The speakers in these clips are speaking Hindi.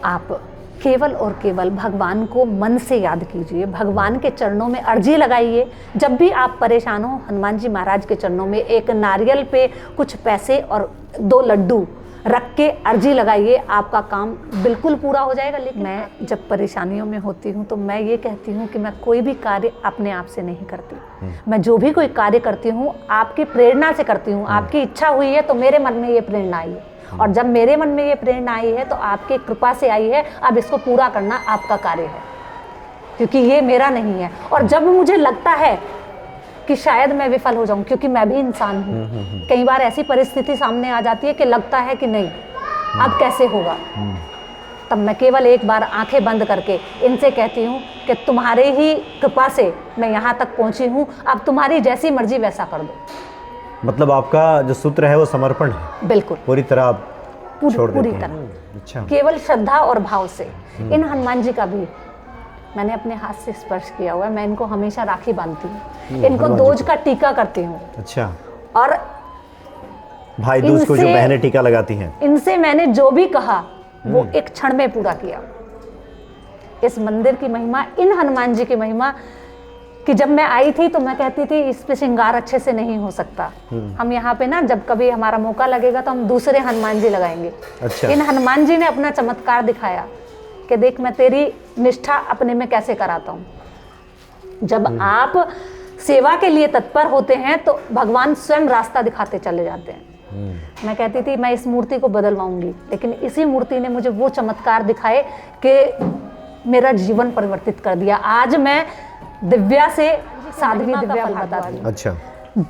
आप केवल और केवल भगवान को मन से याद कीजिए, भगवान के चरणों में अर्जी लगाइए। जब भी आप परेशान हो, हनुमान जी महाराज के चरणों में एक नारियल पे कुछ पैसे और 2 लड्डू रख के अर्जी लगाइए, आपका काम बिल्कुल पूरा हो जाएगा। लेकिन मैं जब परेशानियों में होती हूँ तो मैं ये कहती हूँ कि मैं कोई भी कार्य अपने आप से नहीं करती। मैं जो भी कोई कार्य करती हूँ आपकी प्रेरणा से करती हूँ। आपकी इच्छा हुई है तो मेरे मन में ये प्रेरणा आई है, और जब मेरे मन में ये प्रेरणा आई है तो आपकी कृपा से आई है। अब इसको पूरा करना आपका कार्य है, क्योंकि ये मेरा नहीं है। और जब मुझे लगता है कि शायद मैं विफल हो जाऊं, क्योंकि मैं भी इंसान हूँ, कई बार ऐसी परिस्थिति सामने आ जाती है कि लगता है कि नहीं अब कैसे होगा, तब मैं केवल एक बार आंखें बंद करके इनसे कहती हूँ कि तुम्हारे ही कृपा से मैं यहाँ तक पहुँची हूँ, अब तुम्हारी जैसी मर्जी वैसा कर दो। मतलब आपका जो सूत्र है वो समर्पण है, बिल्कुल पूरी तरह आप छोड़ देती पूरी हैं। तरह, अच्छा, केवल श्रद्धा और भाव से। इन हनुमान जी का भी मैंने अपने हाथ से स्पर्श किया हुआ है। मैं इनको हमेशा राखी बांधती हूँ, इनको दोज का टीका करती हूँ। अच्छा, और भाई दूज को जो बहनें टीका लगाती हैं, इनसे मैंने जो भी कहा वो एक क्षण में पूरा किया। इस मंदिर की महिमा, इन हनुमान जी की महिमा, कि जब मैं आई थी तो मैं कहती थी इस पे श्रृंगार अच्छे से नहीं हो सकता, हम यहाँ पे ना जब कभी हमारा मौका लगेगा तो हम दूसरे हनुमान जी लगाएंगे। अच्छा, इन हनुमान जी ने अपना चमत्कार दिखाया कि देख मैं तेरी निष्ठा अपने में कैसे कराता हूँ। जब आप सेवा के लिए तत्पर होते हैं तो भगवान स्वयं रास्ता दिखाते चले जाते हैं। मैं कहती थी मैं इस मूर्ति को बदलवाऊंगी, लेकिन इसी मूर्ति ने मुझे वो चमत्कार दिखाए कि मेरा जीवन परिवर्तित कर दिया। आज मैं दिव्या से साध्वी दिव्या भारद्वाज। अच्छा,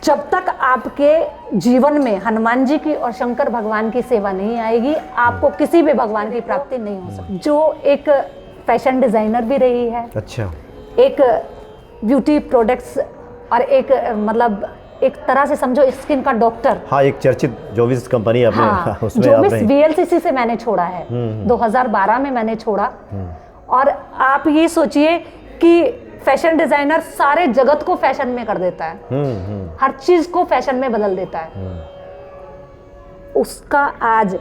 जब तक आपके जीवन में हनुमान जी की और शंकर भगवान की सेवा नहीं आएगी, आपको किसी भी भगवान की प्राप्ति नहीं हो सकती। जो एक फैशन डिजाइनर भी रही है, अच्छा, एक ब्यूटी प्रोडक्ट्स और एक मतलब एक तरह से समझो स्किन का डॉक्टर। हाँ, एक चर्चित जोविस कंपनी आपने, हाँ, उसमें जोविस आपने VLCC से मैंने छोड़ा है, 2012 में मैंने छोड़ा। और आप ये सोचिए कि फैशन डिजाइनर सारे जगत को फैशन में कर देता है, हर चीज को फैशन में बदल देता है। उसका आज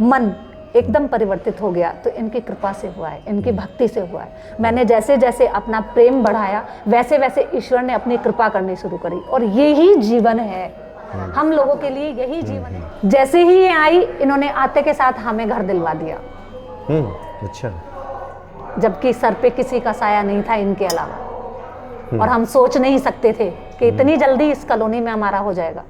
मन एकदम परिवर्तित हो गया तो इनकी कृपा से हुआ है, इनकी भक्ति से हुआ है। मैंने जैसे जैसे अपना प्रेम बढ़ाया वैसे वैसे ईश्वर ने अपनी कृपा करनी शुरू करी, और यही जीवन है हम लोगों के लिए, यही जीवन है। जैसे ही ये आई, इन्होंने आते के साथ हमें घर दिलवा दिया। अच्छा, जबकि सर पे किसी का साया नहीं था इनके अलावा, और हम सोच नहीं सकते थे कि इतनी जल्दी इस कॉलोनी में हमारा हो जाएगा।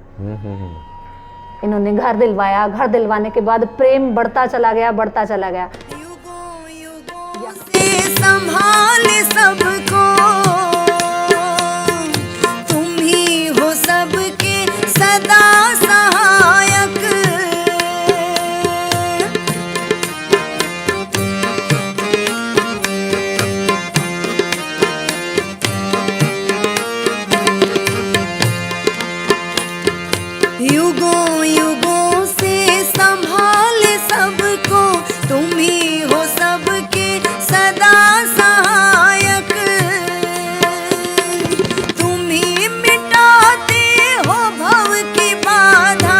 इन्होंने घर दिलवाया, घर दिलवाने के बाद प्रेम बढ़ता चला गया, बढ़ता चला गया। युगों युगों से संभाले सबको, तुम ही हो सबके सदा सहायक। युगों युगों से संभाले सबको, तुम ही हो सबके सदा सहायक। तुम ही मिटाते हो भव की बाधा,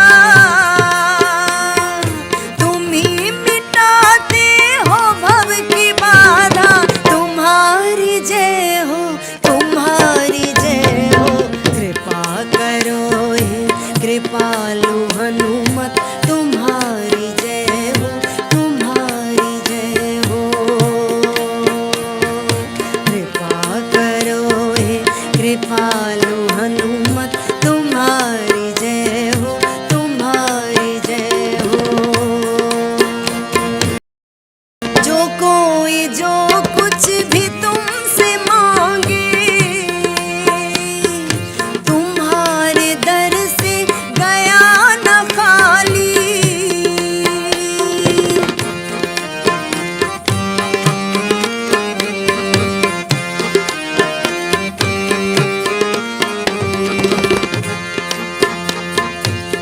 तुम ही मिटाते हो भव की बाधा। तुम्हारी जय हो, तुम्हारी जय हो, कृपा करो हे कृपालु हनुमत। तुम्हारी जय हो, तुम्हारी जय हो, कृपा करो हे कृपालु हनुमत। तुम्हारी जय हो, तुम्हारी जय हो। जो कोई जो कुछ भी तुमसे मांगे, तुम्हारे दर से गया न खाली।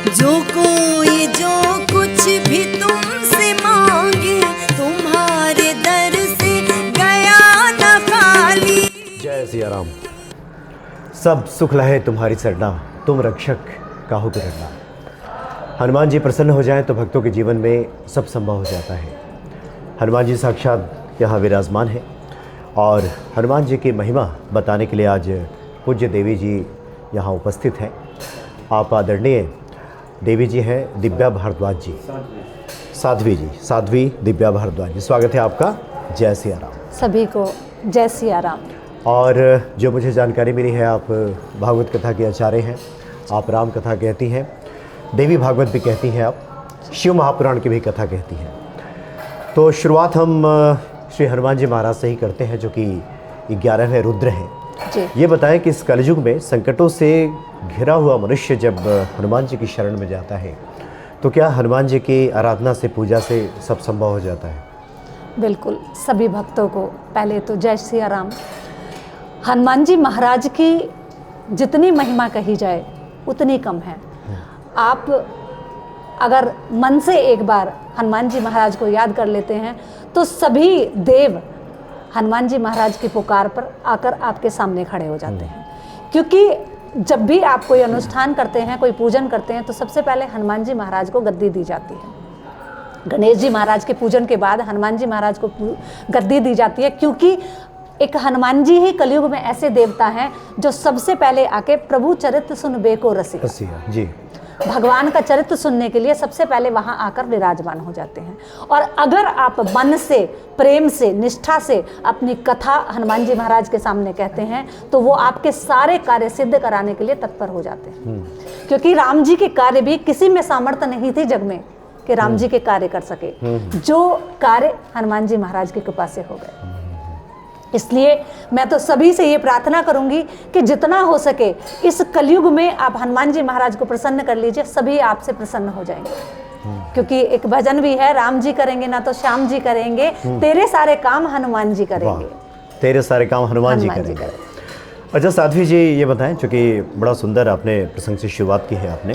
जो कोई जो कुछ भी तुमसे मांगे, तुम्हारे दर से गया न खाली। जय सिया राम। सब सुख लहे तुम्हारी सरना, तुम रक्षक काहू को डरना। हनुमान जी प्रसन्न हो जाएं तो भक्तों के जीवन में सब संभव हो जाता है। हनुमान जी साक्षात यहाँ विराजमान है और हनुमान जी की महिमा बताने के लिए आज पूज्य देवी जी यहाँ उपस्थित हैं। आप आदरणीय देवी जी हैं दिव्या भारद्वाज जी, साध्वी दिव्या भारद्वाज जी, स्वागत है आपका। जय सिया राम। सभी को जय सिया राम। और जो मुझे जानकारी मिली है, आप भागवत कथा के आचार्य हैं, आप राम कथा कहती हैं, देवी भागवत भी कहती हैं, आप शिव महापुराण की भी कथा कहती हैं। तो शुरुआत हम श्री हनुमान जी महाराज से ही करते हैं, जो कि 11वें रुद्र हैं जी। ये बताएं कि इस कलयुग में संकटों से घिरा हुआ मनुष्य जब हनुमान जी की शरण में जाता है तो क्या हनुमान जी की आराधना से, पूजा से सब संभव हो जाता है? बिल्कुल, सभी भक्तों को पहले तो जय सिया राम। हनुमान जी महाराज की जितनी महिमा कही जाए उतनी कम है। आप अगर मन से एक बार हनुमान जी महाराज को याद कर लेते हैं तो सभी देव हनुमान जी महाराज की पुकार पर आकर आपके सामने खड़े हो जाते हैं। क्योंकि जब भी आप कोई अनुष्ठान करते हैं, कोई पूजन करते हैं, तो सबसे पहले हनुमान जी महाराज को गद्दी दी जाती है। गणेश जी महाराज के पूजन के बाद हनुमान जी महाराज को गद्दी दी जाती है, क्योंकि एक हनुमान जी ही कलयुग में ऐसे देवता हैं जो सबसे पहले आके प्रभु चरित्र सुन बेको रसिया जी, भगवान का चरित्र सुनने के लिए सबसे पहले वहां आकर विराजमान हो जाते हैं। और अगर आप मन से, प्रेम से, निष्ठा से अपनी कथा हनुमान जी महाराज के सामने कहते हैं तो वो आपके सारे कार्य सिद्ध कराने के लिए तत्पर हो जाते हैं। क्योंकि राम जी के कार्य भी किसी में सामर्थ्य नहीं थी जग में कि राम जी के कार्य कर सके, जो कार्य हनुमान जी महाराज की कृपा से हो गए। इसलिए मैं तो सभी से ये प्रार्थना करूंगी कि जितना हो सके इस कलयुग में आप हनुमान जी महाराज को प्रसन्न कर लीजिए, सभी आपसे प्रसन्न हो जाएंगे। क्योंकि एक भजन भी है, राम जी करेंगे ना तो श्याम जी करेंगे, तेरे सारे काम हनुमान जी करेंगे। तेरे सारे काम हनुमान जी करेंगे। अच्छा साध्वी जी, ये बताएं, चूँकि बड़ा सुंदर आपने प्रसंग से शुरुआत की है आपने।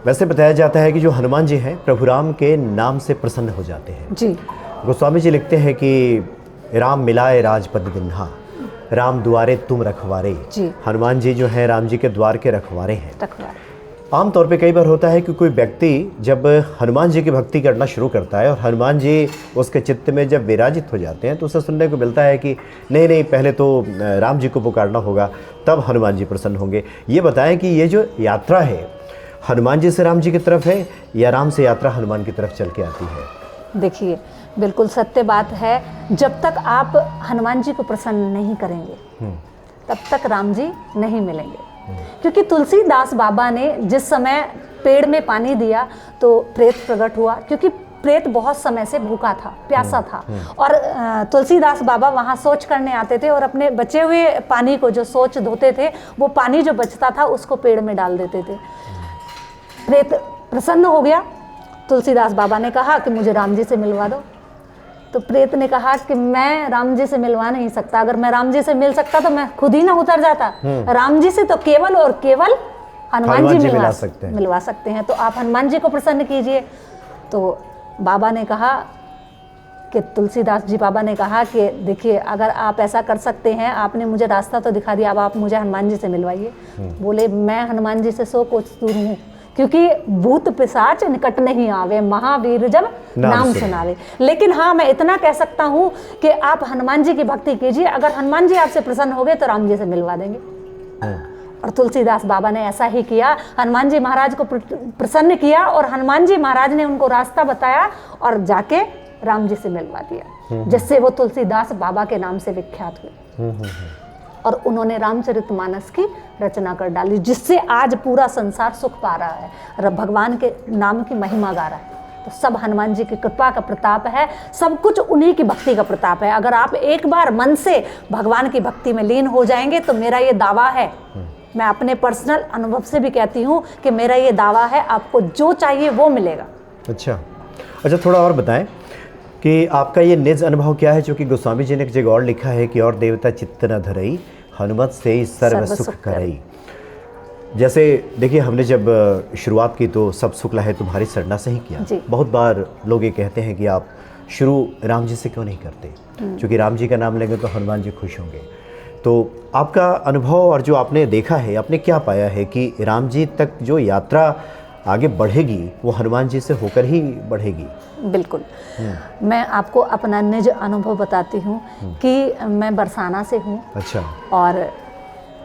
वैसे बताया जाता है कि जो हनुमान जी हैं प्रभु राम के नाम से प्रसन्न हो जाते हैं जी। गोस्वामी जी लिखते हैं कि राम मिलाए राजपद दिन्हा, राम द्वारे तुम रखवारे जी। हनुमान जी जो हैं राम जी के द्वार के रखवारे हैं। रखवारे। आमतौर पे कई बार होता है कि कोई व्यक्ति जब हनुमान जी की भक्ति करना शुरू करता है और हनुमान जी उसके चित्त में जब विराजित हो जाते हैं तो उसे सुनने को मिलता है कि नहीं पहले तो राम जी को पुकारना होगा, तब हनुमान जी प्रसन्न होंगे। ये बताएं कि ये जो यात्रा है हनुमान जी से राम जी की तरफ है या राम से यात्रा हनुमान की तरफ चल के आती है? देखिए, बिल्कुल सत्य बात है, जब तक आप हनुमान जी को प्रसन्न नहीं करेंगे तब तक राम जी नहीं मिलेंगे। क्योंकि तुलसीदास बाबा ने जिस समय पेड़ में पानी दिया तो प्रेत प्रकट हुआ, क्योंकि प्रेत बहुत समय से भूखा था, प्यासा था। और तुलसीदास बाबा वहाँ शौच करने आते थे और अपने बचे हुए पानी को, जो शौच धोते थे, वो पानी जो बचता था उसको पेड़ में डाल देते थे। प्रेत प्रसन्न हो गया। तुलसीदास बाबा ने कहा कि मुझे राम जी से मिलवा दो। तो प्रेत ने कहा कि मैं राम जी से मिलवा नहीं सकता, अगर मैं राम जी से मिल सकता तो मैं खुद ही ना उतर जाता। राम जी से तो केवल और केवल हनुमान जी मिलवा सकते हैं, तो आप हनुमान जी को प्रसन्न कीजिए। तो बाबा ने कहा कि तुलसीदास जी बाबा ने कहा कि देखिए, अगर आप ऐसा कर सकते हैं, आपने मुझे रास्ता तो दिखा दिया, अब आप मुझे हनुमान जी से मिलवाइए। बोले, मैं हनुमान जी से 100 कोस दूर हूँ, क्योंकि भूत पिशाच निकट नहीं आवे, महावीर जब नाम सुनावे। लेकिन हाँ, मैं इतना कह सकता हूँ कि आप हनुमान जी की भक्ति कीजिए, अगर हनुमान जी आपसे प्रसन्न हो गए तो राम जी से मिलवा देंगे। और तुलसीदास बाबा ने ऐसा ही किया, हनुमान जी महाराज को प्रसन्न किया और हनुमान जी महाराज ने उनको रास्ता बताया और जाके राम जी से मिलवा दिया, जिससे वो तुलसीदास बाबा के नाम से विख्यात हुए। और उन्होंने रामचरितमानस की रचना कर डाली, जिससे आज पूरा संसार सुख पा रहा है, भगवान के नाम की महिमा गा रहा है। तो सब हनुमान जी की कृपा का प्रताप है, सब कुछ उन्हीं की भक्ति का प्रताप है। अगर आप एक बार मन से भगवान की भक्ति में लीन हो जाएंगे तो मेरा ये दावा है, मैं अपने पर्सनल अनुभव से भी कहती हूँ कि मेरा ये दावा है, आपको जो चाहिए वो मिलेगा। अच्छा, थोड़ा और बताएं कि आपका ये निज अनुभव क्या है, जो कि गोस्वामी जी ने एक जगह और लिखा है कि और देवता चित्त न धरई, हनुमत से ही सर्व सुख करई। जैसे देखिए, हमने जब शुरुआत की तो सब सुख लहे तुम्हारी सरना से ही किया। बहुत बार लोग ये कहते हैं कि आप शुरू राम जी से क्यों नहीं करते, क्योंकि राम जी का नाम लेंगे तो हनुमान जी खुश होंगे। तो आपका अनुभव और जो आपने देखा है, आपने क्या पाया है कि राम जी तक जो यात्रा आगे बढ़ेगी वो हनुमान जी से होकर ही बढ़ेगी। बिल्कुल। मैं आपको अपना निज अनुभव बताती हूँ कि मैं बरसाना से हूँ। अच्छा। और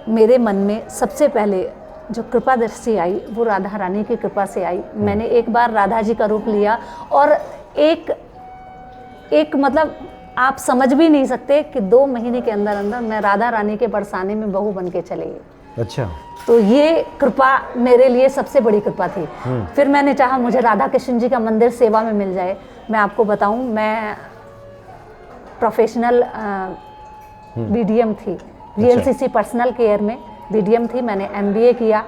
मेरे मन में सबसे पहले जो कृपा दृष्टि आई वो राधा रानी की कृपा से आई। मैंने एक बार राधा जी का रूप लिया और एक मतलब आप समझ भी नहीं सकते कि 2 महीने के अंदर अंदर मैं राधा रानी के बरसाने में बहू बन के चले गई। अच्छा। तो ये कृपा मेरे लिए सबसे बड़ी कृपा थी। फिर मैंने चाहा मुझे राधा कृष्ण जी का मंदिर सेवा में मिल जाए। मैं आपको बताऊं, मैं प्रोफेशनल बीडीएम थी, वीएलसीसी पर्सनल केयर में बीडीएम थी। मैंने एमबीए किया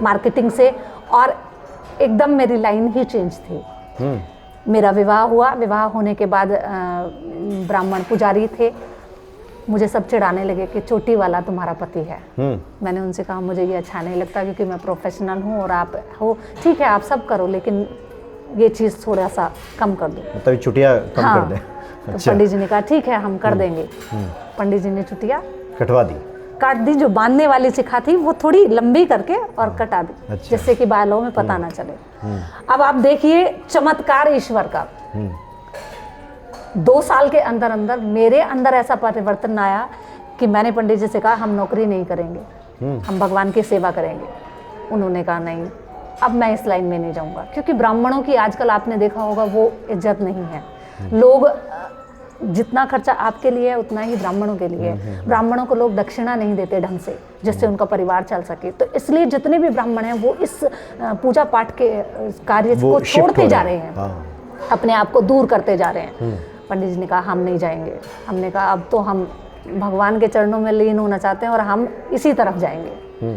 मार्केटिंग से और एकदम मेरी लाइन ही चेंज थी। मेरा विवाह हुआ। विवाह होने के बाद ब्राह्मण पुजारी थे, मुझे सब चिढ़ाने लगे कि चोटी वाला तुम्हारा पति है। मैंने उनसे कहा मुझे ये अच्छा नहीं लगता क्योंकि मैं प्रोफेशनल हूँ और आप हो, ठीक है आप सब करो लेकिन ये चीज़ थोड़ा सा कम कर दो, मतलब चुटिया कम हाँ। कर दें। तो अच्छा। पंडित जी ने कहा ठीक है हम कर देंगे। पंडित जी ने चुटिया कटवा दी। काट दी, जो बांधने वाली सिखा थी वो थोड़ी लंबी करके और कटा दी। अच्छा। जिससे कि बालों में पता ना चले। अब आप देखिए चमत्कार ईश्वर का। 2 साल के अंदर अंदर मेरे अंदर ऐसा परिवर्तन आया कि मैंने पंडित जी से कहा हम नौकरी नहीं करेंगे, हम भगवान की सेवा करेंगे। उन्होंने कहा नहीं अब मैं इस लाइन में नहीं जाऊंगा, क्योंकि ब्राह्मणों की आजकल आपने देखा होगा वो इज्जत नहीं है। लोग जितना खर्चा आपके लिए है उतना ही ब्राह्मणों के लिए है। ब्राह्मणों को लोग दक्षिणा नहीं देते ढंग से जिससे उनका परिवार चल सके। तो इसलिए जितने भी ब्राह्मण हैं वो इस पूजा पाठ के कार्य को छोड़ते जा रहे हैं, अपने आप को दूर करते जा रहे हैं। पंडित जी ने कहा हम नहीं जाएंगे। हमने कहा अब तो हम भगवान के चरणों में लीन होना चाहते हैं और हम इसी तरफ जाएंगे।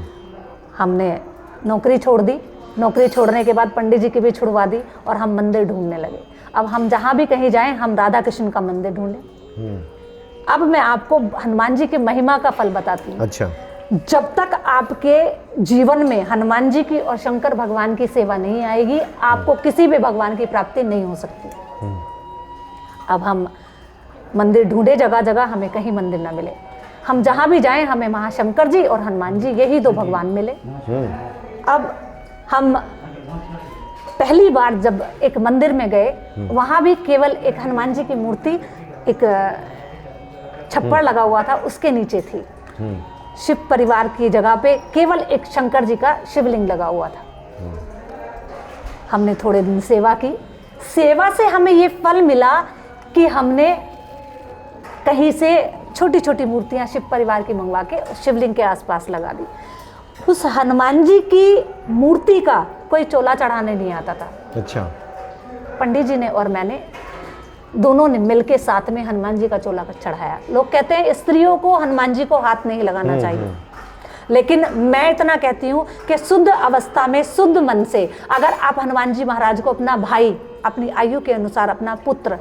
हमने नौकरी छोड़ दी। नौकरी छोड़ने के बाद पंडित जी की भी छुड़वा दी और हम मंदिर ढूंढने लगे। अब हम जहाँ भी कहीं जाएं हम राधा कृष्ण का मंदिर ढूंढें। अब मैं आपको हनुमान जी की महिमा का फल बताती हूँ। अच्छा। जब तक आपके जीवन में हनुमान जी की और शंकर भगवान की सेवा नहीं आएगी आपको किसी भी भगवान की प्राप्ति नहीं हो सकती। अब हम मंदिर ढूंढे जगह जगह, हमें कहीं मंदिर ना मिले। हम जहाँ भी जाएं हमें महाशंकर जी और हनुमान जी यही 2 भगवान मिले। अब हम पहली बार जब एक मंदिर में गए वहाँ भी केवल एक हनुमान जी की मूर्ति एक छप्पर लगा हुआ था उसके नीचे थी। शिव परिवार की जगह पे केवल एक शंकर जी का शिवलिंग लगा हुआ था। हमने थोड़े दिन सेवा की। सेवा से हमें ये फल मिला कि हमने कहीं से छोटी छोटी मूर्तियां शिव परिवार की मंगवा के शिवलिंग के आसपास लगा दी। उस हनुमान जी की मूर्ति का कोई चोला चढ़ाने नहीं आता था। अच्छा। पंडित जी ने और मैंने दोनों ने मिलके साथ में हनुमान जी का चोला चढ़ाया। लोग कहते हैं स्त्रियों को हनुमान जी को हाथ नहीं लगाना चाहिए, लेकिन मैं इतना कहती हूँ कि शुद्ध अवस्था में शुद्ध मन से अगर आप हनुमान जी महाराज को अपना भाई, अपनी आयु के अनुसार अपना पुत्र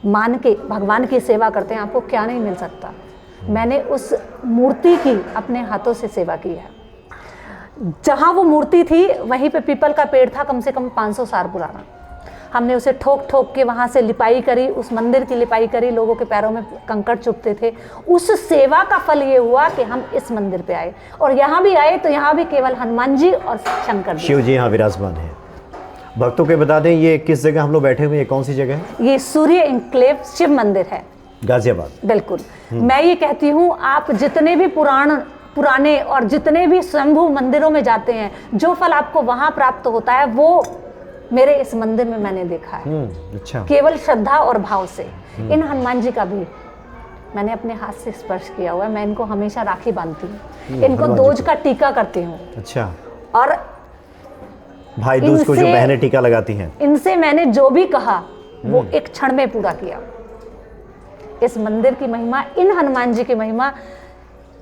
मान के भगवान की सेवा करते हैं आपको क्या नहीं मिल सकता। मैंने उस मूर्ति की अपने हाथों से सेवा की है। जहाँ वो मूर्ति थी वहीं पे पीपल का पेड़ था कम से कम 500 साल पुराना। हमने उसे ठोक ठोक के वहाँ से लिपाई करी, उस मंदिर की लिपाई करी, लोगों के पैरों में कंकड़ चुभते थे। उस सेवा का फल ये हुआ कि हम इस मंदिर पे आए और यहाँ भी आए तो यहाँ भी केवल हनुमान जी और शंकर जी, शिव जी यहाँ विराजमान है। भक्तों को बता दें ये किस जगह हम लोग बैठे हुए हैं, कौन सी जगह है? ये सूर्य इंक्लेव शिव मंदिर है, गाजियाबाद। बिल्कुल। मैं ये कहती हूँ आप जितने भी पुराने और जितने भी स्वयंभू मंदिरों में जाते हैं जो फल आपको वहाँ प्राप्त होता है वो मेरे इस मंदिर में मैंने देखा है। अच्छा। केवल श्रद्धा और भाव से। इन हनुमान जी का भी मैंने अपने हाथ से स्पर्श किया हुआ है। मैं इनको हमेशा राखी बांधती हूँ, इनको दूज का टीका करती हूँ। अच्छा। और भाई दूज को जो बहनें टीका लगाती हैं, इनसे मैंने जो भी कहा वो एक क्षण में पूरा किया। इस मंदिर की महिमा, इन हनुमान जी की महिमा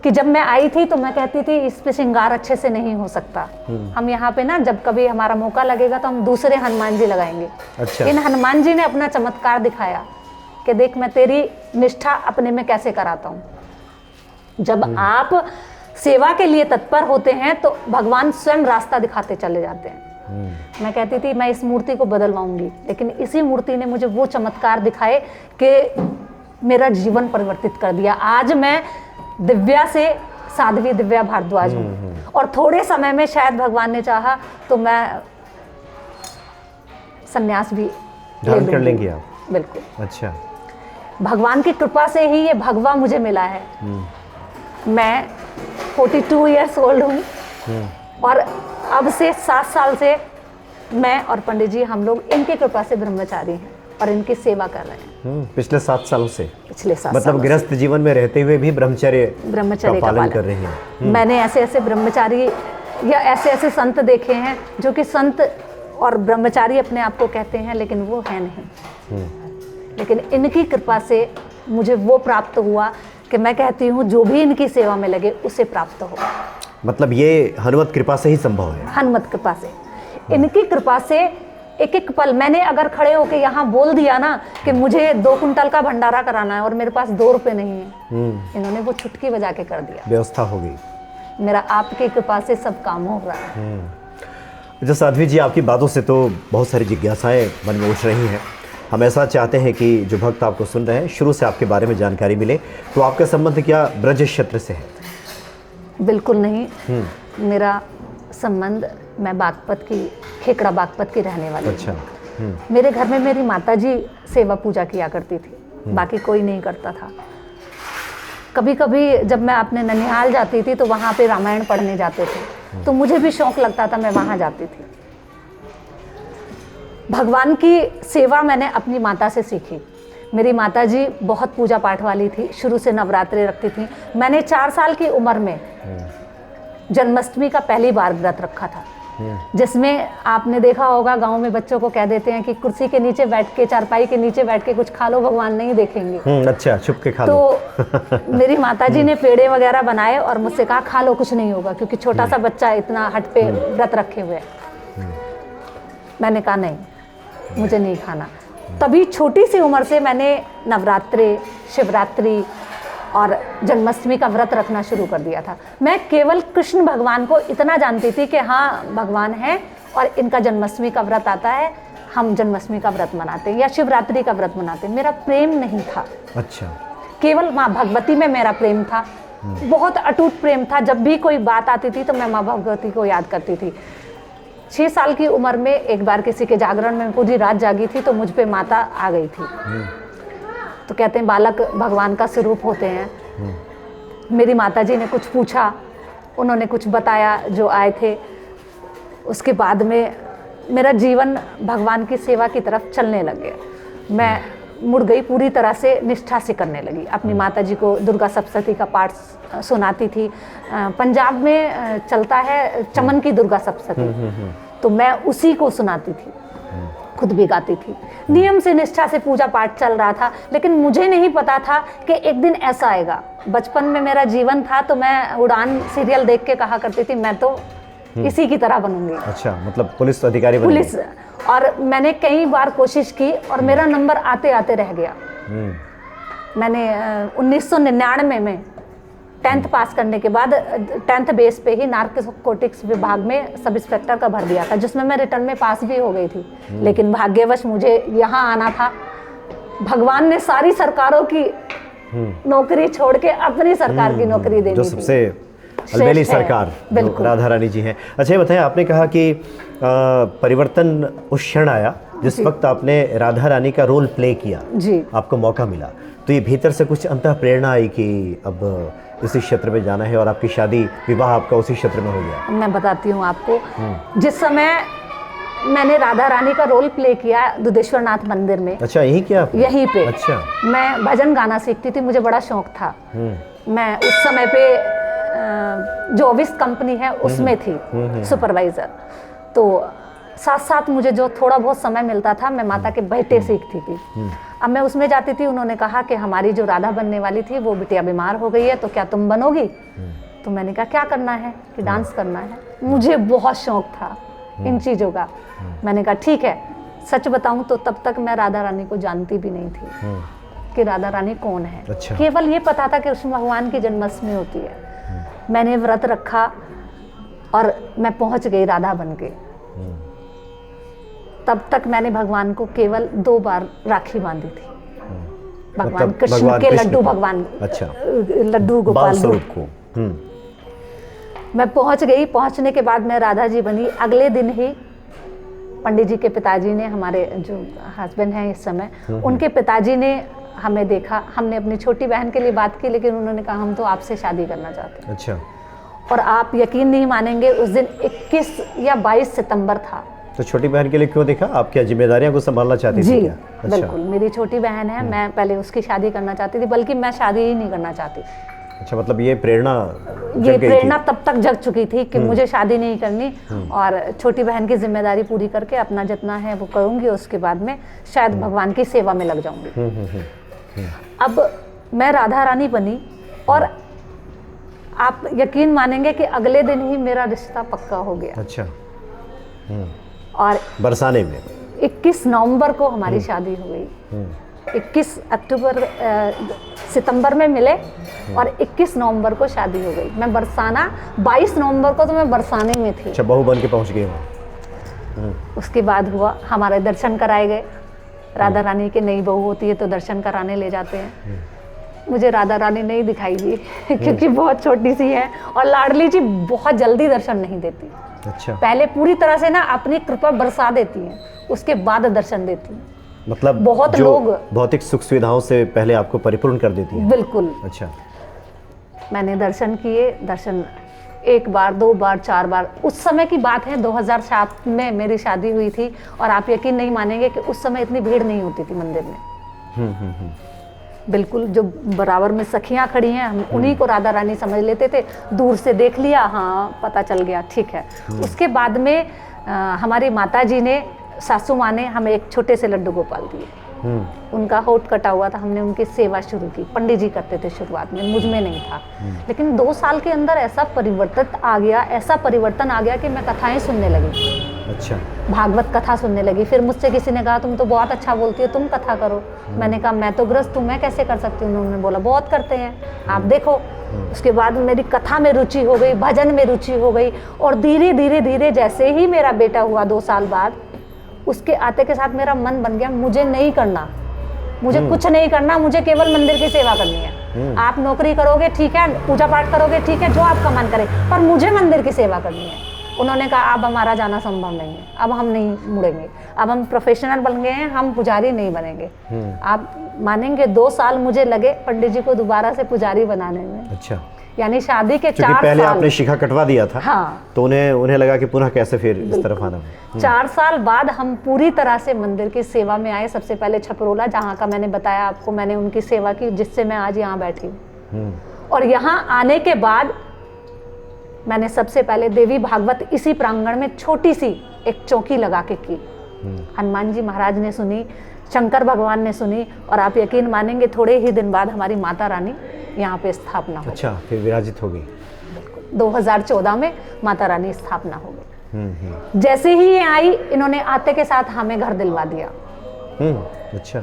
कि जब मैं आई थी तो मैं कहती थी इस पे श्रृंगार अच्छे से नहीं हो सकता, हम यहाँ पे ना जब कभी हमारा मौका लगेगा तो हम दूसरे हनुमान जी लगाएंगे। अच्छा। इन हनुमान जी ने अपना चमत्कार दिखाया कि देख मैं तेरी निष्ठा अपने में कैसे कराता हूँ। जब आप सेवा के लिए तत्पर होते हैं तो भगवान स्वयं रास्ता दिखाते चले जाते हैं। मैं कहती थी मैं इस मूर्ति को बदलवाऊंगी, लेकिन इसी मूर्ति ने मुझे वो चमत्कार दिखाए कि मेरा जीवन परिवर्तित कर दिया। आज मैं दिव्या से साध्वी दिव्या भारद्वाज हूँ। और थोड़े समय में शायद भगवान ने चाहा तो मैं संन्यास भी धारण कर लूंगी। लेंगी आप? बिल्कुल। अच्छा। भगवान की कृपा से ही ये भगवा मुझे मिला है। मैं 42 इयर्स ओल्ड हूँ और अब से 7 साल से मैं और पंडित जी हम लोग इनकी कृपा से ब्रह्मचारी हैं और इनकी सेवा कर रहे हैं पिछले 7 सालों से। पिछले 7 मतलब सालों गृहस्थ जीवन में रहते हुए भी ब्रह्मचर्य का पालन कर रहे हैं। मैंने ऐसे ऐसे ब्रह्मचारी या ऐसे ऐसे संत देखे हैं जो कि संत और ब्रह्मचारी अपने आप को कहते हैं लेकिन वो है नहीं। लेकिन इनकी कृपा से मुझे वो प्राप्त हुआ कि मैं कहती हूँ जो भी इनकी सेवा में लगे उसे प्राप्त हो। मतलब ये हनुमत कृपा से ही संभव है। हनुमत कृपा से, इनकी कृपा से एक एक पल मैंने अगर खड़े होके यहाँ बोल दिया ना कि मुझे 2 कुंटल का भंडारा कराना है और मेरे पास 2 रुपए नहीं है, इन्होंने वो छुटकी बजा के कर दिया। व्यवस्था हो गई। मेरा आपकी कृपा से सब काम हो रहा है। अच्छा साध्वी जी, आपकी बातों से तो बहुत सारी जिज्ञासाएं मन में उठ रही हैं। हम ऐसा चाहते हैं कि जो भक्त आपको सुन रहे हैं शुरू से आपके बारे में जानकारी मिले। तो आपका संबंध क्या ब्रज क्षेत्र से है? बिल्कुल नहीं। मेरा संबंध, मैं बागपत की, खेकड़ा बागपत की रहने वाली। अच्छा। मेरे घर में मेरी माताजी सेवा पूजा किया करती थी, बाकी कोई नहीं करता था। कभी कभी जब मैं अपने ननिहाल जाती थी तो वहाँ पे रामायण पढ़ने जाते थे, तो मुझे भी शौक लगता था, मैं वहाँ जाती थी। भगवान की सेवा मैंने अपनी माता से सीखी। मेरी माताजी बहुत पूजा पाठ वाली थी, शुरू से नवरात्रे रखती थी। मैंने 4 साल की उम्र में जन्माष्टमी का पहली बार व्रत रखा था, जिसमें आपने देखा होगा गांव में बच्चों को कह देते हैं कि कुर्सी के नीचे बैठ के, चारपाई के नीचे बैठ के कुछ खा लो, भगवान नहीं देखेंगे। अच्छा, छुप के खा लो। तो मेरी माताजी ने पेड़े वगैरह बनाए और मुझसे कहा खा लो, कुछ नहीं होगा, क्योंकि छोटा सा बच्चा इतना हट पे व्रत रखे हुए। मैंने कहा नहीं, मुझे नहीं खाना। तभी छोटी सी उम्र से मैंने नवरात्रे, शिवरात्रि और जन्माष्टमी का व्रत रखना शुरू कर दिया था। मैं केवल कृष्ण भगवान को इतना जानती थी कि हाँ भगवान है और इनका जन्माष्टमी का व्रत आता है, हम जन्माष्टमी का व्रत मनाते हैं या शिवरात्रि का व्रत मनाते हैं। मेरा प्रेम नहीं था। अच्छा। केवल माँ भगवती में मेरा प्रेम था, बहुत अटूट प्रेम था। जब भी कोई बात आती थी तो मैं माँ भगवती को याद करती थी। 6 साल की उम्र में एक बार किसी के जागरण में पूरी रात जागी थी तो मुझ पे माता आ गई थी। तो कहते हैं बालक भगवान का स्वरूप होते हैं। मेरी माताजी ने कुछ पूछा, उन्होंने कुछ बताया जो आए थे। उसके बाद में मेरा जीवन भगवान की सेवा की तरफ चलने लग गया। मैं मुड़ गई, पूरी तरह से निष्ठा से करने लगी। अपनी माताजी को दुर्गा सप्तशती का पाठ सुनाती थी। पंजाब में चलता है चमन की दुर्गा सप्तशती, तो मैं उसी को सुनाती थी, खुद भी गाती थी। नियम से निष्ठा से पूजा पाठ चल रहा था, लेकिन मुझे नहीं पता था कि एक दिन ऐसा आएगा। बचपन में मेरा जीवन था तो मैं उड़ान सीरियल देख के कहा करती थी मैं तो इसी की तरह बनूंगी। अच्छा, मतलब पुलिस अधिकारी बन पुलिस। और मैंने कई बार कोशिश की और मेरा नंबर आते आते रह गया। मैंने 1999 में 10th पास करने के बाद 10th बेस पे ही नार्कोटिक्स विभाग में सब इंस्पेक्टर का भर दिया था, जिसमें मैं रिटर्न में पास भी हो गई थी। लेकिन भाग्यवश मुझे यहाँ आना था। भगवान ने सारी सरकारों की नौकरी छोड़ के अपनी सरकार की नौकरी देनी जो थी। सबसे अलबेली सरकार राधा रानी जी हैं। अच्छा, ये बताएं, आपने कहा कि परिवर्तन उस क्षण आया जिस वक्त आपने राधा रानी का रोल प्ले किया जी, आपको मौका मिला, तो ये भीतर से कुछ अंतः प्रेरणा आई कि अब इसी क्षेत्र में जाना है और आपकी शादी, विवाह आपका उसी क्षेत्र में हो गया? मैं बताती हूँ आपको। जिस समय मैंने राधा रानी का रोल प्ले किया दुधेश्वर नाथ मंदिर में। अच्छा, यही किया आपने? यहीं पे। अच्छा। मैं भजन गाना सीखती थी, मुझे बड़ा शौक था। मैं उस समय पे जो ओविस कंपनी है उसमें थी सुपरवाइजर। तो साथ साथ मुझे जो थोड़ा बहुत समय मिलता था मैं माता के बेटे सीखती थी। अब मैं उसमें जाती थी, उन्होंने कहा कि हमारी जो राधा बनने वाली थी वो बिटिया बीमार हो गई है, तो क्या तुम बनोगी? तो मैंने कहा क्या करना है? कि डांस करना है। मुझे बहुत शौक था इन चीज़ों का। मैंने कहा ठीक है। सच बताऊं तो तब तक मैं राधा रानी को जानती भी नहीं थी कि राधा रानी कौन है। अच्छा। केवल ये पता था कि कृष्ण भगवान की जन्माष्टमी होती है। मैंने व्रत रखा और मैं पहुंच गई राधा बन के। तब तक मैंने भगवान को केवल 2 बार राखी बांधी थी। भगवान कृष्ण के लड्डू, भगवान अच्छा, लड्डू गोपाल स्वरूप को। मैं पहुंच गई। पहुंचने के बाद मैं राधा जी बनी। अगले दिन ही पंडित जी के पिताजी ने, हमारे जो हस्बैंड हैं इस समय, उनके पिताजी ने हमें देखा। हमने अपनी छोटी बहन के लिए बात की, लेकिन उन्होंने कहा हम तो आपसे शादी करना चाहते हैं। अच्छा। और आप यकीन नहीं मानेंगे, उस दिन 21 या 22 सितंबर था। तो छोटी बहन के लिए क्यों देखा? आप क्या जिम्मेदारियां को संभालना चाहती थी क्या? अच्छा। बिल्कुल, मेरी छोटी बहन है, मैं पहले उसकी शादी करना चाहती थी, बल्कि मैं शादी ही नहीं करना चाहती। अच्छा, मतलब ये प्रेरणा ये प्रेरणा तब तक जग चुकी थी कि मुझे शादी नहीं करनी और छोटी बहन की जिम्मेदारी पूरी करके अपना जितना है वो करूंगी, उसके बाद में शायद भगवान की सेवा में लग जाऊंगी। अब मैं राधा रानी बनी और आप यकीन मानेंगे कि अगले दिन ही मेरा रिश्ता पक्का हो गया। अच्छा। और बरसाने में 21 नवंबर को हमारी शादी हो गई। 21 अक्टूबर सितंबर में मिले और 21 नवंबर को शादी हो गई। मैं बरसाना 22 नवंबर को तो मैं बरसाने में थी। अच्छा, बहू बन के पहुंच गई वहाँ। उसके बाद हुआ, हमारे दर्शन कराए गए। राधा रानी की नई बहू होती है तो दर्शन कराने ले जाते हैं। मुझे राधा रानी नहीं दिखाई दी क्योंकि बहुत छोटी सी है और लाडली जी बहुत जल्दी दर्शन नहीं देती। अच्छा। पहले पूरी तरह से ना अपनी कृपा बरसा देती हैं, उसके बाद दर्शन देती हैं। मतलब बहुत जो लोग भौतिक सुख सुविधाओं से पहले आपको परिपूर्ण कर देती है। बिल्कुल। अच्छा। मैंने दर्शन किए, दर्शन 1 बार 2 बार 4 बार। उस समय की बात है, 2007 में मेरी शादी हुई थी और आप यकीन नहीं मानेंगे कि उस समय इतनी भीड़ नहीं होती थी मंदिर में। बिल्कुल, जो बराबर में सखियां खड़ी हैं, हम उन्हीं को राधा रानी समझ लेते थे। दूर से देख लिया, हाँ पता चल गया, ठीक है। उसके बाद में हमारी माता जी ने, सासू माँ ने हमें एक छोटे से लड्डू गोपाल दिए। उनका होठ कटा हुआ था, हमने उनकी सेवा शुरू की। पंडित जी करते थे शुरुआत में, मुझ में नहीं था। लेकिन 2 साल के अंदर ऐसा परिवर्तन आ गया, ऐसा परिवर्तन आ गया कि मैं कथाएं सुनने लगी। अच्छा। भागवत कथा सुनने लगी। फिर मुझसे किसी ने कहा तुम तो बहुत अच्छा बोलती हो, तुम कथा करो। मैंने कहा मैं तो ग्रस्त हूँ, मैं कैसे कर सकती हूँ। उन्होंने बोला बहुत करते हैं, आप देखो। उसके बाद मेरी कथा में रुचि हो गई, भजन में रुचि हो गई और धीरे धीरे धीरे जैसे ही मेरा बेटा हुआ 2 साल बाद, उसके आते के साथ मेरा मन बन गया, मुझे नहीं करना, मुझे कुछ नहीं करना, मुझे केवल मंदिर की सेवा करनी है। आप नौकरी करोगे ठीक है, पूजा पाठ करोगे ठीक है, जो आपका मन करे, पर मुझे मंदिर की सेवा करनी है। उन्होंने कहा अब हमारा जाना संभव नहीं है, अब हम नहीं मुड़ेंगे, अब हम प्रोफेशनल बन गए हैं, हम पुजारी नहीं बनेंगे। आप मानेंगे 2 साल मुझे लगे पंडित जी को दोबारा से पुजारी बनाने में। अच्छा। यानी शादी के 4 साल पहले आपने शिखा कटवा दिया था। हाँ। तो उन्हें लगा कि पुनः कैसे फिर इस तरफ आना। 4 साल बाद हम पूरी तरह से मंदिर की सेवा में आए। सबसे पहले छपरोला, जहाँ का मैंने बताया आपको, मैंने उनकी सेवा की, जिससे मैं आज यहाँ बैठी हूँ। और यहाँ आने के बाद मैंने सबसे पहले देवी भागवत इसी प्रांगण में छोटी सी एक चौकी लगा के की। हनुमान जी महाराज ने सुनी, शंकर भगवान ने सुनी और आप यकीन मानेंगे थोड़े ही दिन बाद हमारी माता रानी यहाँ पे स्थापना हो। अच्छा, फिर विराजित हो गई। 2014 में माता रानी स्थापना हो गई। जैसे ही ये आई, इन्होंने आते के साथ हमें घर दिलवा दिया। अच्छा।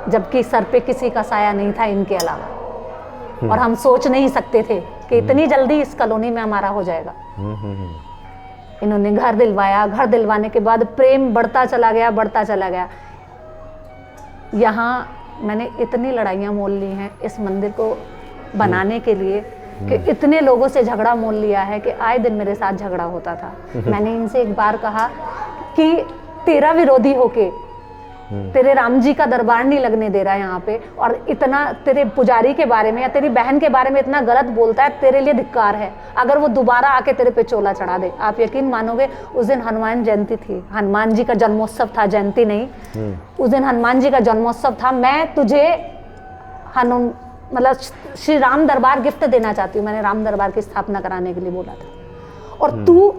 जबकि सर पे किसी का साया नहीं था इनके अलावा, और हम सोच नहीं सकते थे कि इतनी जल्दी इस कॉलोनी में हमारा हो जाएगा। इन्होंने घर दिलवाया। घर दिलवाने के बाद प्रेम बढ़ता चला गया, बढ़ता चला गया। यहाँ मैंने इतनी लड़ाइयाँ मोल ली हैं इस मंदिर को बनाने के लिए कि इतने लोगों से झगड़ा मोल लिया है कि आए दिन मेरे साथ झगड़ा होता था। मैंने इनसे एक बार कहा कि तेरा विरोधी होके तेरे राम जी का दरबार नहीं लगने दे रहा है यहाँ पे, और इतना तेरे पुजारी के बारे में या तेरी बहन के बारे में इतना गलत बोलता है, तेरे लिए धिक्कार है। अगर वो दोबारा आके तेरे पे चोला चढ़ा दे। आप यकीन मानोगे, उस दिन हनुमान जयंती थी, हनुमान जी का जन्मोत्सव था, जयंती नहीं। उस दिन हनुमान जी का जन्मोत्सव था। मैं तुझे मतलब श्री राम दरबार गिफ्ट देना चाहती हूँ। मैंने राम दरबार की स्थापना कराने के लिए बोला था, और तू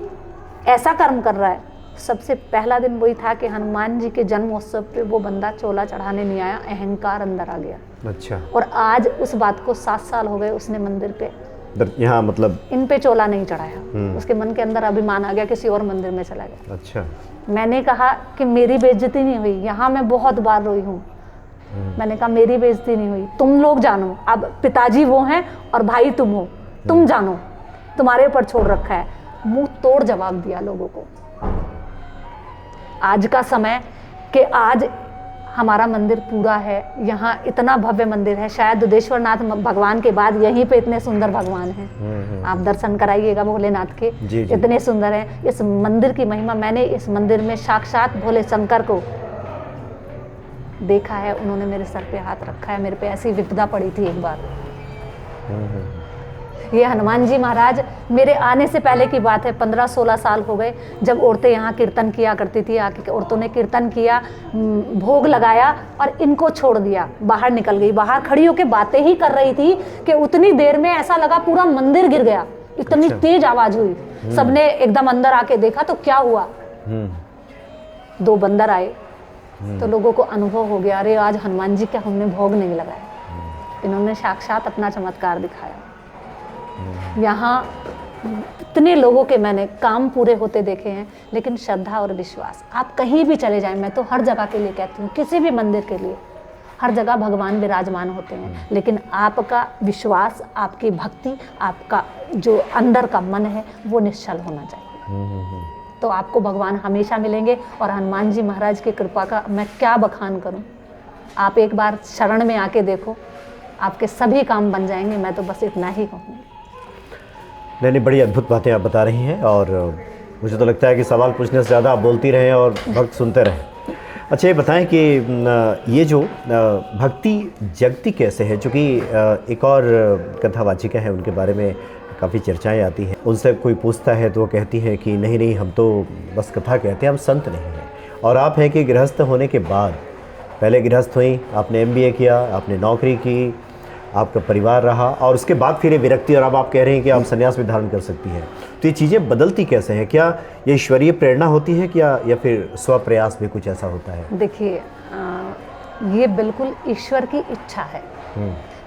ऐसा कर्म कर रहा है। सबसे पहला दिन वही था कि हनुमान जी के जन्मोत्सव पे वो बंदा चोला चढ़ाने नहीं आया, अहंकार अंदर आ गया। अच्छा। और आज उस बात को 7 साल हो गए, उसने मंदिर पे यहाँ मतलब इन पे चोला नहीं चढ़ाया। उसके मन के अंदर अभिमान आ गया, किसी और मंदिर में चला गया। अच्छा। मैंने कहा कि मेरी बेइज्जती नहीं हुई, यहाँ मैं बहुत बार रोई हूँ। मैंने कहा मेरी बेइज्जती नहीं हुई, तुम लोग जानो। अब पिताजी वो हैं और भाई तुम हो, तुम जानो, तुम्हारे ऊपर छोड़ रखा है। मुंह तोड़ जवाब दिया लोगों को। आज का समय कि आज हमारा मंदिर पूरा है, यहाँ इतना भव्य मंदिर है, शायद दुधेश्वर नाथ भगवान के बाद यहीं पे इतने सुंदर भगवान हैं। आप दर्शन कराइएगा भोलेनाथ के, जी। इतने सुंदर हैं। इस मंदिर की महिमा, मैंने इस मंदिर में साक्षात भोले शंकर को देखा है, उन्होंने मेरे सर पे हाथ रखा है, मेरे पे ऐसी विपदा पड़ी थी एक बार। ये हनुमान जी महाराज, मेरे आने से पहले की बात है, 15-16 साल हो गए, जब औरतें यहाँ कीर्तन किया करती थी, आके औरतों ने कीर्तन किया, भोग लगाया और इनको छोड़ दिया, बाहर निकल गई। बाहर खड़ी होकर बातें ही कर रही थी कि उतनी देर में ऐसा लगा पूरा मंदिर गिर गया, इतनी तेज आवाज हुई। सबने एकदम अंदर आके देखा तो क्या हुआ, 2 बंदर आए, तो लोगों को अनुभव हो गया, अरे आज हनुमान जी का हमने भोग नहीं लगाया। इन्होंने साक्षात अपना चमत्कार दिखाया। यहाँ इतने लोगों के मैंने काम पूरे होते देखे हैं, लेकिन श्रद्धा और विश्वास, आप कहीं भी चले जाएं, मैं तो हर जगह के लिए कहती हूँ, किसी भी मंदिर के लिए, हर जगह भगवान विराजमान होते हैं, लेकिन आपका विश्वास, आपकी भक्ति, आपका जो अंदर का मन है वो निश्चल होना चाहिए, तो आपको भगवान हमेशा मिलेंगे। और हनुमान जी महाराज की कृपा का मैं क्या बखान करूं, आप एक बार शरण में आके देखो, आपके सभी काम बन जाएंगे। मैं तो बस इतना ही कहूँगी। नहीं, बड़ी अद्भुत बातें आप बता रही हैं, और मुझे तो लगता है कि सवाल पूछने से ज़्यादा आप बोलती रहें और भक्त सुनते रहें। अच्छा, ये बताएं कि ये जो भक्ति जगती कैसे है, चूँकि एक और कथावाचिका है, उनके बारे में काफ़ी चर्चाएं आती हैं, उनसे कोई पूछता है तो वो कहती है कि नहीं नहीं, हम तो बस कथा कहते हैं, हम संत नहीं हैं। और आप हैं कि गृहस्थ होने के बाद, पहले गृहस्थ हुई, आपने MBA किया, आपने नौकरी की, आपका परिवार रहा, और उसके बाद फिर ये विरक्ति, और अब आप कह रहे हैं कि आप संन्यास भी धारण कर सकती हैं। तो ये चीज़ें बदलती कैसे हैं? क्या ये ईश्वरीय प्रेरणा होती है क्या, या फिर स्वप्रयास भी कुछ ऐसा होता है? देखिए, ये बिल्कुल ईश्वर की इच्छा है।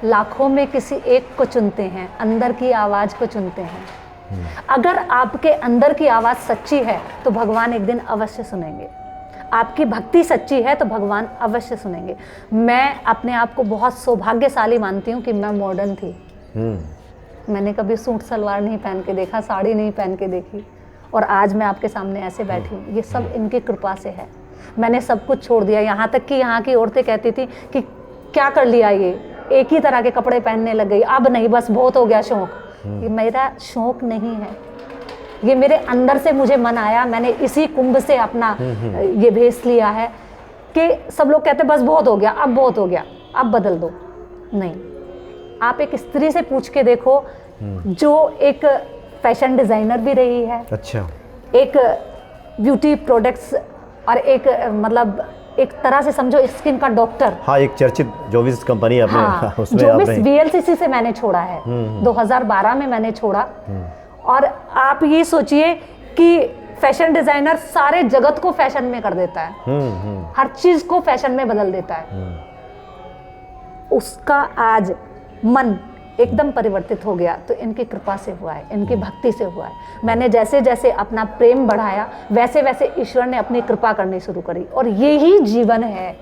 लाखों में किसी एक को चुनते हैं, अंदर की आवाज़ को चुनते हैं। अगर आपके अंदर की आवाज़ सच्ची है तो भगवान एक दिन अवश्य सुनेंगे। आपकी भक्ति सच्ची है तो भगवान अवश्य सुनेंगे। मैं अपने आप को बहुत सौभाग्यशाली मानती हूँ कि मैं मॉडर्न थी। मैंने कभी सूट सलवार नहीं पहन के देखा, साड़ी नहीं पहन के देखी, और आज मैं आपके सामने ऐसे बैठी हूँ। ये सब इनकी कृपा से है। मैंने सब कुछ छोड़ दिया, यहाँ तक कि यहाँ की औरतें कहती थी कि क्या कर लिया, ये एक ही तरह के कपड़े पहनने लग गई, अब नहीं, बस बहुत हो गया शौक। ये मेरा शौक नहीं है, ये मेरे अंदर से मुझे मन आया, मैंने इसी कुंभ से अपना ये भेस लिया है कि सब लोग कहते बस बहुत हो गया, अब बहुत हो गया, अब बदल दो। नहीं, आप एक स्त्री से पूछ के देखो जो एक फैशन डिज़ाइनर भी रही है, अच्छा, एक ब्यूटी प्रोडक्ट्स और एक मतलब एक तरह से समझो स्किन का डॉक्टर। हाँ, एक चर्चित जोविस कंपनी आपने, हाँ, उसमें जोविस VLCC से मैंने छोड़ा है, 2012 में मैंने छोड़ा। और आप ये सोचिए कि फैशन डिजाइनर सारे जगत को फैशन में कर देता है, हर चीज को फैशन में बदल देता है। उसका आज मन एकदम परिवर्तित हो गया, तो इनकी कृपा से हुआ है, इनकी भक्ति से हुआ है। मैंने जैसे जैसे अपना प्रेम बढ़ाया, वैसे वैसे ईश्वर ने अपनी कृपा करनी शुरू करी। और यही जीवन है,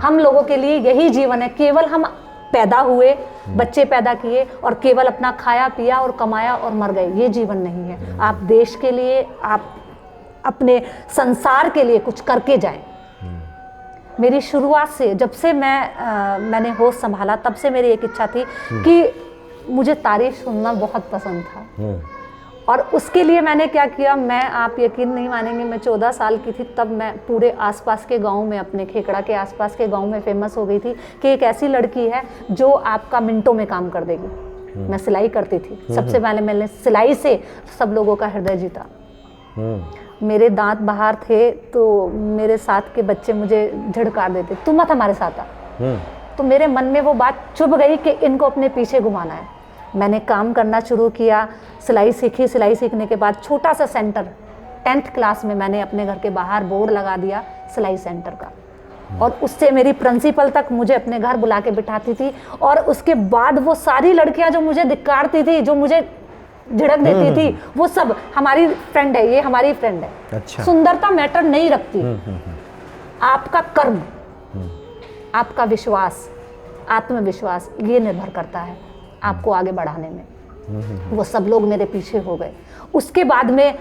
हम लोगों के लिए यही जीवन है। केवल हम पैदा हुए, बच्चे पैदा किए और केवल अपना खाया पिया और कमाया और मर गए, ये जीवन नहीं है। आप देश के लिए, आप अपने संसार के लिए कुछ करके जाएं। मेरी शुरुआत से, जब से मैंने होश संभाला, तब से मेरी एक इच्छा थी कि मुझे तारीफ सुनना बहुत पसंद था। और उसके लिए मैंने क्या किया, आप यकीन नहीं मानेंगे, मैं 14 साल की थी तब मैं पूरे आसपास के गांव में, अपने खेकड़ा के आसपास के गांव में फेमस हो गई थी कि एक ऐसी लड़की है जो आपका मिनटों में काम कर देगी। मैं सिलाई करती थी, सबसे पहले मैंने सिलाई से सब लोगों का हृदय जीता। मेरे दांत बाहर थे तो मेरे साथ के बच्चे मुझे झिड़कार देते, तू मत हमारे साथ आ। तो मेरे मन में वो बात चुभ गई कि इनको अपने पीछे घुमाना है। मैंने काम करना शुरू किया, सिलाई सीखी। सिलाई सीखने के बाद छोटा सा सेंटर, 10th क्लास में मैंने अपने घर के बाहर बोर्ड लगा दिया सिलाई सेंटर का, और उससे मेरी प्रिंसिपल तक मुझे अपने घर बुला के बिठाती थी। और उसके बाद वो सारी लड़कियां जो मुझे धिक्कारती थी, जो मुझे झिड़क देती थी, वो सब हमारी फ्रेंड है, ये हमारी फ्रेंड है। अच्छा। सुंदरता मैटर नहीं रखती, आपका कर्म, आपका विश्वास, आत्मविश्वास, ये निर्भर करता है आपको आगे बढ़ाने में। वो सब लोग मेरे पीछे हो गए। उसके बाद में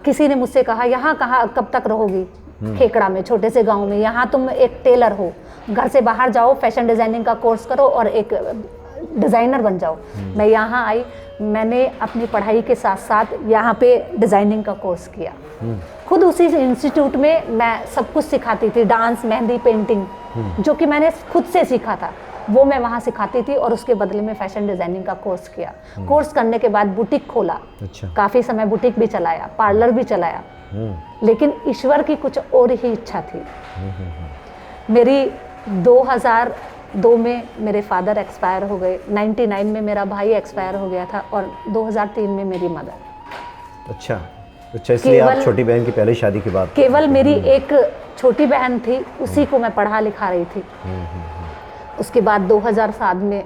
किसी ने मुझसे कहा, यहाँ कहाँ कब तक रहोगी, खेकड़ा में, छोटे से गांव में। यहाँ तुम एक टेलर हो, घर से बाहर जाओ, फैशन डिजाइनिंग का कोर्स करो और एक डिज़ाइनर बन जाओ। मैं यहाँ आई, मैंने अपनी पढ़ाई के साथ साथ यहाँ पे डिज़ाइनिंग का कोर्स किया। खुद उसी इंस्टीट्यूट में मैं सब कुछ सिखाती थी, डांस, मेहंदी, पेंटिंग, जो कि मैंने खुद से सीखा था वो मैं वहाँ सिखाती थी। और उसके बदले में फैशन डिज़ाइनिंग का कोर्स किया। कोर्स करने के बाद बुटीक खोला। अच्छा। काफ़ी समय बुटीक भी चलाया, पार्लर भी चलाया। लेकिन ईश्वर की कुछ और ही इच्छा थी। मेरी 2002 में मेरे फादर एक्सपायर हो गए, 99 में मेरा भाई एक्सपायर हो गया था और 2003 में मेरी मदर। अच्छा, इसलिए आप छोटी बहन की पहले शादी के बाद? केवल मेरी एक छोटी बहन थी, उसी को मैं पढ़ा लिखा रही थी। उसके बाद 2007 में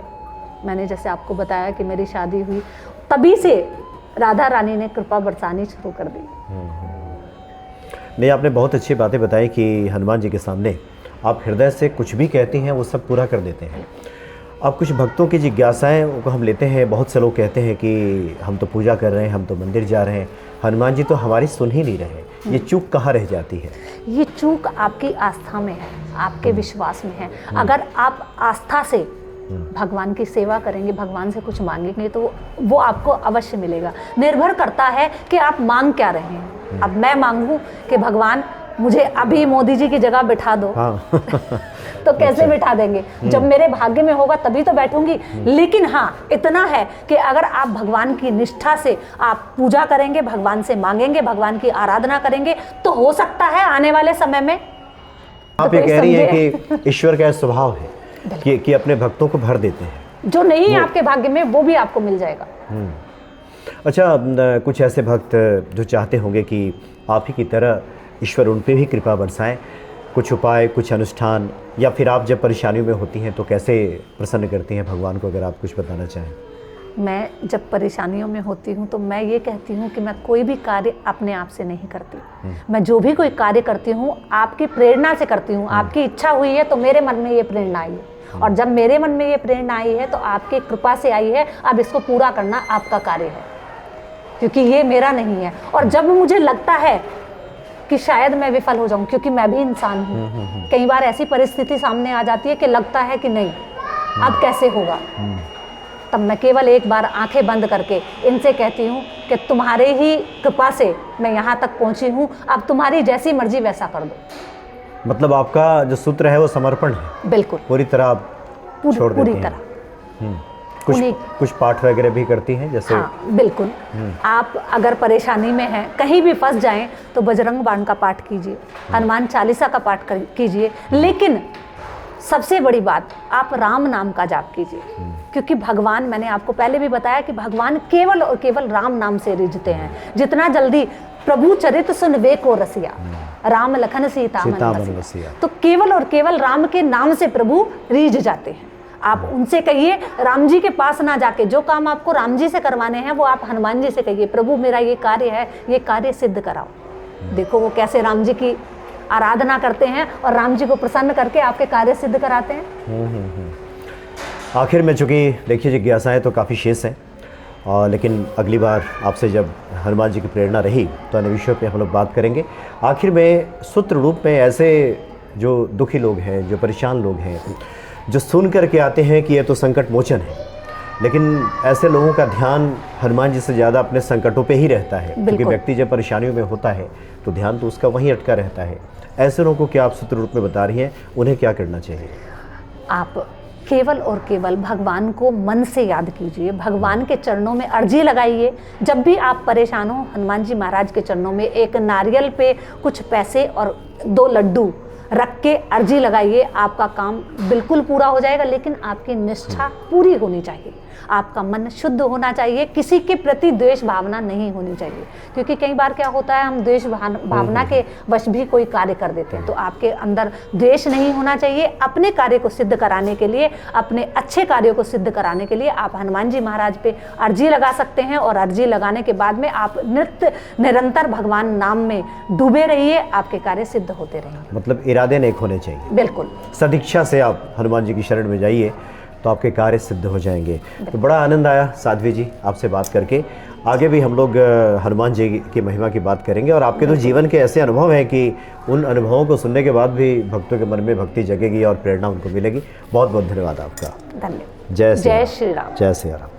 मैंने जैसे आपको बताया कि मेरी शादी हुई, तभी से राधा रानी ने कृपा बरसानी शुरू कर दी। नहीं, आपने बहुत अच्छी बातें बताई कि हनुमान जी के सामने आप हृदय से कुछ भी कहती हैं वो सब पूरा कर देते हैं। अब कुछ भक्तों की जिज्ञासाएं को हम लेते हैं। बहुत से लोग कहते हैं कि हम तो पूजा कर रहे हैं, हम तो मंदिर जा रहे हैं, हनुमान जी तो हमारी सुन ही नहीं रहे। ये चूक कहाँ रह जाती है? ये चूक आपकी आस्था में है, आपके विश्वास में है। अगर आप आस्था से भगवान की सेवा करेंगे, भगवान से कुछ मांगेंगे तो वो आपको अवश्य मिलेगा। निर्भर करता है कि आप मांग क्या रहे हैं। अब मैं मांगूं कि भगवान मुझे अभी मोदी जी की जगह बिठा दो, हाँ। तो कैसे बिठा देंगे? जब मेरे भाग्य में होगा तभी तो बैठूंगी। लेकिन हाँ, इतना है कि अगर आप भगवान की निष्ठा से आप पूजा करेंगे, भगवान से मांगेंगे, भगवान की आराधना करेंगे, तो हो सकता है आने वाले समय में आप ये कह रही हैं कि ईश्वर का स्वभाव है कि अपने भक्तों को भर देते हैं। जो नहीं है आपके भाग्य में वो भी आपको मिल जाएगा। अच्छा, कुछ ऐसे भक्त जो चाहते होंगे कि आप ही की तरह ईश्वर उन पे भी कृपा बरसाएं, कुछ उपाय, कुछ अनुष्ठान, या फिर आप जब परेशानियों में होती हैं तो कैसे प्रसन्न करती हैं भगवान को, अगर आप कुछ बताना चाहें? मैं जब परेशानियों में होती हूँ तो मैं ये कहती हूँ कि मैं कोई भी कार्य अपने आप से नहीं करती। मैं जो भी कोई कार्य करती हूँ आपकी प्रेरणा से करती हूँ। आपकी इच्छा हुई है तो मेरे मन में ये प्रेरणा आई है, और जब मेरे मन में ये प्रेरणा आई है तो आपकी कृपा से आई है। अब इसको पूरा करना आपका कार्य है, क्योंकि ये मेरा नहीं है। और जब मुझे लगता है कि शायद मैं विफल हो जाऊं, क्योंकि मैं भी इंसान हूँ, कई बार ऐसी परिस्थिति सामने आ जाती है कि लगता है कि नहीं अब कैसे होगा, तब मैं केवल एक बार आंखें बंद करके इनसे कहती हूँ कि तुम्हारे ही कृपा से मैं यहाँ तक पहुँची हूँ, अब तुम्हारी जैसी मर्जी वैसा कर दो। मतलब आपका जो सूत्र है वो समर्पण है? बिल्कुल, पूरी तरह आप छोड़ देती हैं। पूरी तरह। कुछ पाठ वगैरह भी करती हैं जैसे? हाँ, बिल्कुल। आप अगर परेशानी में हैं, कहीं भी फंस जाएं, तो बजरंग बाण का पाठ कीजिए, हनुमान चालीसा का पाठ कीजिए। लेकिन सबसे बड़ी बात, आप राम नाम का जाप कीजिए, क्योंकि भगवान, मैंने आपको पहले भी बताया कि भगवान केवल और केवल राम नाम से रिझते हैं। जितना जल्दी प्रभु चरित सुन वे को रसिया, राम लखन सीता मन बसिया, तो केवल और केवल राम के नाम से प्रभु रीझ जाते हैं। आप उनसे कहिए, राम जी के पास ना जाके जो काम आपको राम जी से करवाने हैं वो आप हनुमान जी से कहिए, प्रभु मेरा ये कार्य है, ये कार्य सिद्ध कराओ। देखो वो कैसे राम जी की आराधना करते हैं और राम जी को प्रसन्न करके आपके कार्य सिद्ध कराते हैं। आखिर में, चूँकि देखिए जिज्ञासाएँ तो काफ़ी शेष हैं, लेकिन अगली बार आपसे जब हनुमान जी की प्रेरणा रही तो अन्य विषयों पे हम लोग बात करेंगे। आखिर में सूत्र रूप में ऐसे जो दुखी लोग हैं, जो परेशान लोग हैं, जो सुन करके आते हैं कि ये तो संकट मोचन है, लेकिन ऐसे लोगों का ध्यान हनुमान जी से ज़्यादा अपने संकटों पे ही रहता है, क्योंकि व्यक्ति जब परेशानियों में होता है तो ध्यान तो उसका वहीं अटका रहता है। ऐसे लोगों को क्या आप सूत्र रूप में बता रही हैं, उन्हें क्या करना चाहिए? आप केवल और केवल भगवान को मन से याद कीजिए, भगवान के चरणों में अर्जी लगाइए। जब भी आप परेशान हो, हनुमान जी महाराज के चरणों में एक नारियल पे कुछ पैसे और 2 लड्डू रख के अर्जी लगाइए, आपका काम बिल्कुल पूरा हो जाएगा। लेकिन आपकी निष्ठा पूरी होनी चाहिए, आपका मन शुद्ध होना चाहिए, किसी के प्रति द्वेष भावना नहीं होनी चाहिए, क्योंकि कई बार क्या होता है हम द्वेष भावना के वश भी कोई कार्य कर देते हैं। तो आपके अंदर द्वेष नहीं होना चाहिए। अपने कार्य को सिद्ध कराने के लिए, अपने अच्छे कार्यों को सिद्ध कराने के लिए आप हनुमान जी महाराज पे अर्जी लगा सकते हैं, और अर्जी लगाने के बाद में आप निरंतर भगवान नाम में डूबे रहिए, आपके कार्य सिद्ध होते रहेंगे। मतलब इरादे नेक होने चाहिए। बिल्कुल, सदिच्छा से आप हनुमान जी की शरण में जाइए, तो आपके कार्य सिद्ध हो जाएंगे। तो बड़ा आनंद आया साध्वी जी आपसे बात करके। आगे भी हम लोग हनुमान जी की महिमा की बात करेंगे, और आपके तो जीवन के ऐसे अनुभव हैं कि उन अनुभवों को सुनने के बाद भी भक्तों के मन में भक्ति जगेगी और प्रेरणा उनको मिलेगी। बहुत बहुत धन्यवाद आपका। धन्यवाद। जय जय श्री राम। जय श्री राम।